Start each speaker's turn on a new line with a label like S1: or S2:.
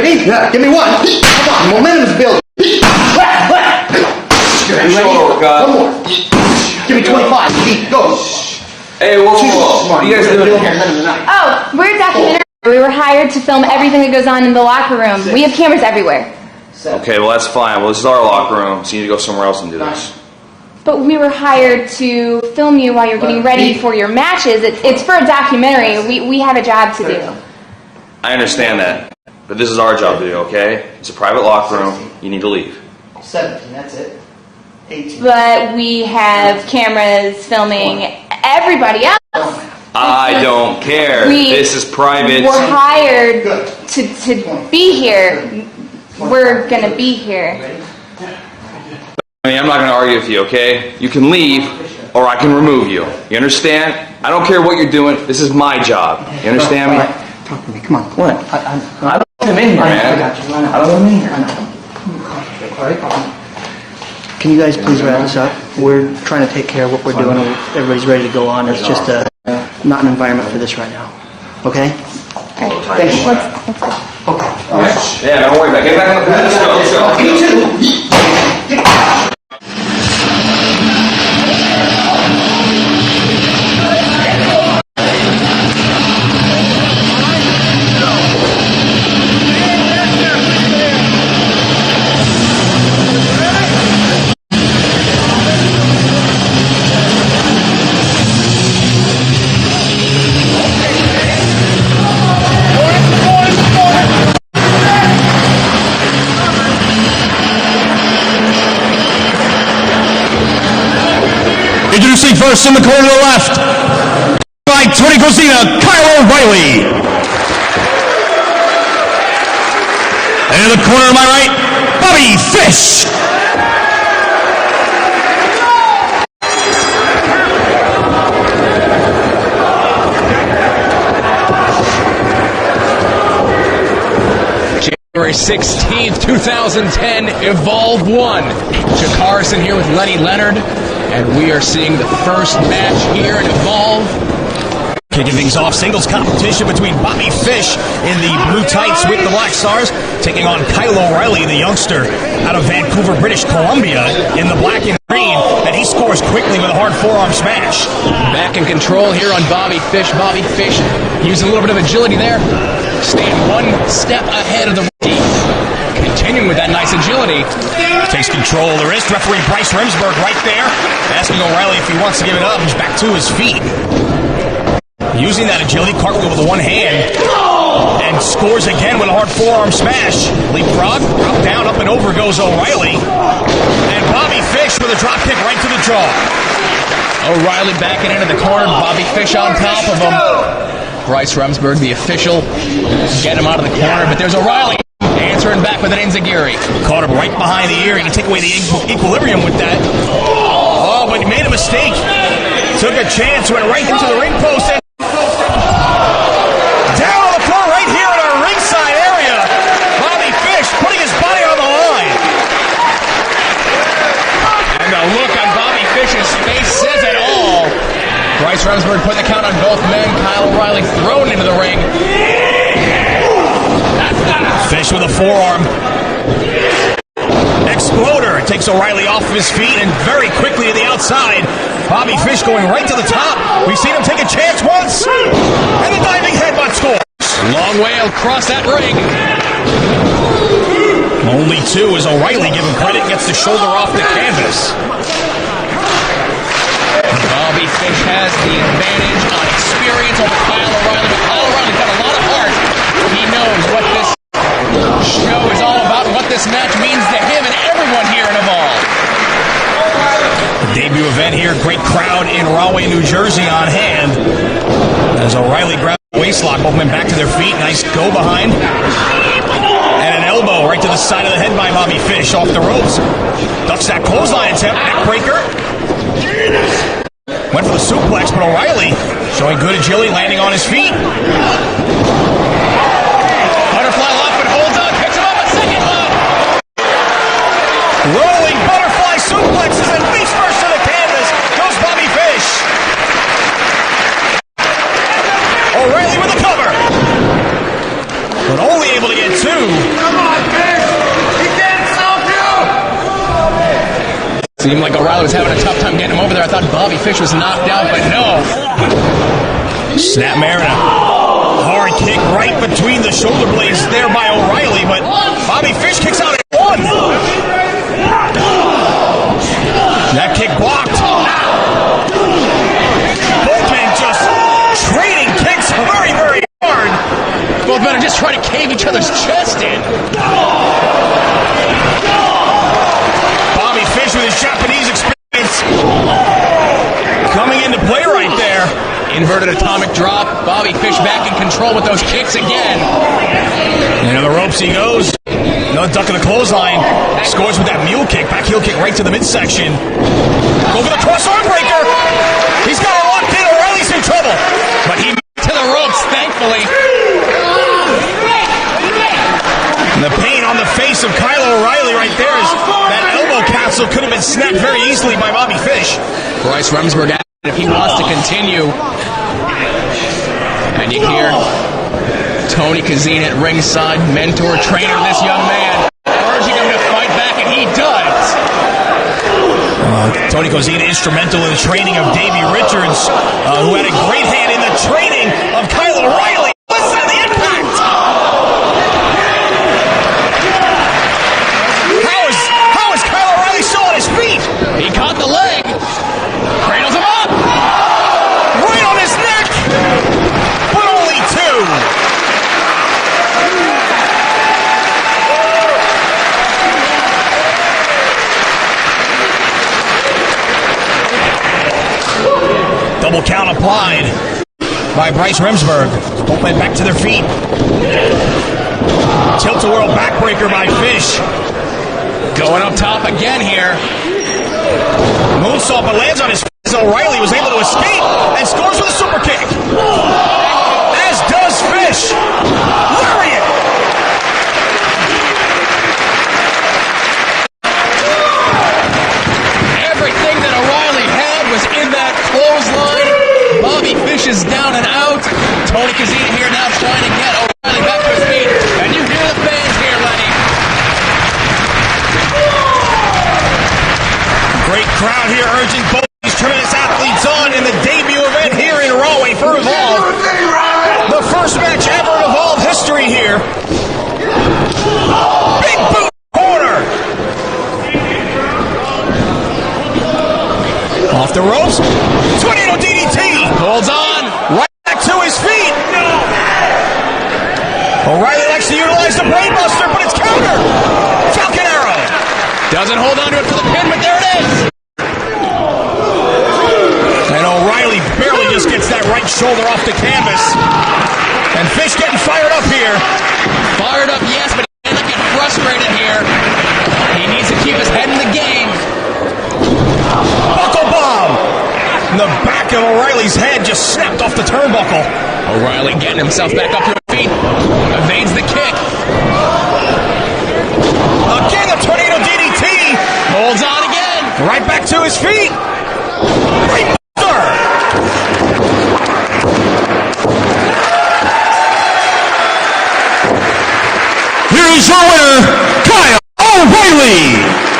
S1: ready? Yeah. Give me one. Come on, momentum's building.
S2: Shoulder workout.
S1: One more. Give me 25. Go.
S2: Hey, whoa. What are you guys doing here?
S3: Oh, we're a documentary. We were hired to film everything that goes on in the locker room. We have cameras everywhere.
S2: Okay, well that's fine. Well, this is our locker room, so you need to go somewhere else and do this.
S3: But we were hired to film you while you're getting ready for your matches. It's for a documentary. We have a job to do.
S2: I understand that, but this is our job to do, okay? It's a private locker room. You need to leave.
S1: 17, that's it. 18.
S3: But we have cameras filming everybody else.
S2: I don't care. This is private.
S3: We're hired to be here. We're going to be here.
S2: I mean, I'm not going to argue with you, okay? You can leave, or I can remove you. You understand? I don't care what you're doing. This is my job. You understand me?
S1: Talk to me. Come on.
S2: What? I don't want him in here, man.
S1: I got you.
S2: I don't want him in here.
S1: All right. Can you guys please wrap this up? We're trying to take care of what we're doing. Everybody's ready to go on. It's just not an environment for this right now. Okay? Thank you.
S3: Let's go.
S1: Okay. All right.
S2: Yeah, don't worry about it. Get back on the bed. Let's go.
S4: Introducing first in the corner to the left, by Tony Cosina, Kyle O'Reilly. And in the corner to my right, Bobby Fish.
S5: January 16th, 2010, Evolve 1. Chuck Carson here with Lenny Leonard. And we are seeing the first match here in Evolve.
S4: Kicking things off, singles competition between Bobby Fish in the blue tights with the Black Stars, taking on Kyle O'Reilly, the youngster out of Vancouver, British Columbia, in the black and green, and he scores quickly with a hard forearm smash.
S5: Back in control here on Bobby Fish. Bobby Fish using a little bit of agility there, staying one step ahead of the rookie. Continuing with that nice agility.
S4: Takes control of the wrist. Referee Bryce Remsburg right there, asking O'Reilly if he wants to give it up. He's back to his feet. Using that agility, cartwheel with the one hand, and scores again with a hard forearm smash. Leapfrog, drop down, up and over goes O'Reilly. And Bobby Fish with a drop kick right to the jaw.
S5: O'Reilly backing into the corner. Bobby Fish on top of him. Bryce Remsburg, the official, get him out of the corner, but there's O'Reilly. Answering back with an enziguri.
S4: Caught him right behind the ear. He can take away the equilibrium with that. Oh, but he made a mistake. Took a chance, went right into the ring post. And down on the floor right here in our ringside area. Bobby Fish putting his body on the line.
S5: And the look on Bobby Fish's face says it all. Bryce Remsburg putting the count on both men. Kyle O'Reilly thrown into the ring.
S4: Fish with a forearm. Exploder takes O'Reilly off of his feet and very quickly to the outside. Bobby Fish going right to the top. We've seen him take a chance once. And the diving headbutt scores.
S5: Long way across that ring.
S4: Only two as O'Reilly, give him credit, gets the shoulder off the canvas.
S5: Bobby Fish has the advantage on experience over Kyle O'Reilly. But Kyle O'Reilly's got a lot of heart. He knows what this show is all about and what this match means to him and everyone here in Evolve.
S4: Debut event here, great crowd in Rahway, New Jersey on hand. As O'Reilly grabs the waistlock, both men back to their feet, nice go behind. And an elbow right to the side of the head by Bobby Fish off the ropes. Ducks that clothesline attempt, neck breaker. Went for the suplex, but O'Reilly showing good agility, landing on his feet.
S5: Butterfly lock, but holds on, picks him up a second lock.
S4: Rolling butterfly suplexes and face first to the canvas goes Bobby Fish. O'Reilly with a cover, but only able to get two.
S5: Come on, Fish! He can't stop you! Seemed like O'Reilly was having a tough time getting him over there. I thought Bobby Fish was knocked out, but no.
S4: Snapmare and a hard kick right between the shoulder blades there by O'Reilly, but Bobby Fish kicks out at one. That kick blocked. Both men just trading kicks very, very hard.
S5: Both men are just trying to cave each other's chest in.
S4: Bobby Fish with his Japanese experience coming into play right there.
S5: Inverted atomic drop. Bobby Fish back in control with those kicks again.
S4: And on the ropes he goes. Another duck in the clothesline. Scores with that mule kick. Back heel kick right to the midsection. Go for the cross arm breaker. He's got it locked in. O'Reilly's in trouble.
S5: But he to the ropes, thankfully.
S4: And the pain on the face of Kyle O'Reilly right there is that elbow capsule could have been snapped very easily by Bobby Fish.
S5: Bryce Remsburg asked if he wants to continue. And you hear Tony Kazin at ringside, mentor, trainer this young man, urging him to fight back, and he does.
S4: Tony Kazin instrumental in the training of Davey Richards, who had a great hand in the training of Kyle O'Reilly. Listen to the impact! How is Kyle O'Reilly still on his feet?
S5: He caught the leg, cradles him up.
S4: Right on his neck! But only two! Double count applied by Bryce Remsburg. Both men back to their feet. Tilt-a-whirl backbreaker by Fish.
S5: Going up top again here.
S4: Moonsault but lands on his face. O'Reilly was able to escape and scores with a super kick. As does Fish. Lariat!
S5: Everything that O'Reilly had was in that clothesline. Bobby Fish is down and out. Tony Kazin here now trying to get O'Reilly back to his feet. And you hear the fans here, Lenny.
S4: Great crowd here urging both these tremendous athletes on in the debut event here in Rahway for Evolve. The first match ever in Evolve history here. Big boot corner. Off the ropes. Tornado DDT.
S5: Holds on.
S4: Right back to his feet. O'Reilly likes to utilize the brainbuster, but it's counter. Falcon Arrow.
S5: Doesn't hold on to it for the pin, but there it is.
S4: And O'Reilly barely just gets that right shoulder off the canvas. And Fish getting fired up here.
S5: Fired up, yes, but he ended up getting frustrated here. He needs to keep his head in the game.
S4: Buckle bomb. And the back of O'Reilly's head just snapped off the turnbuckle.
S5: O'Reilly getting himself back up to his feet. Evades the kick.
S4: Again, the tornado DDT.
S5: Holds on again.
S4: Right back to his feet. Brainbuster. Here is your winner, Kyle O'Reilly.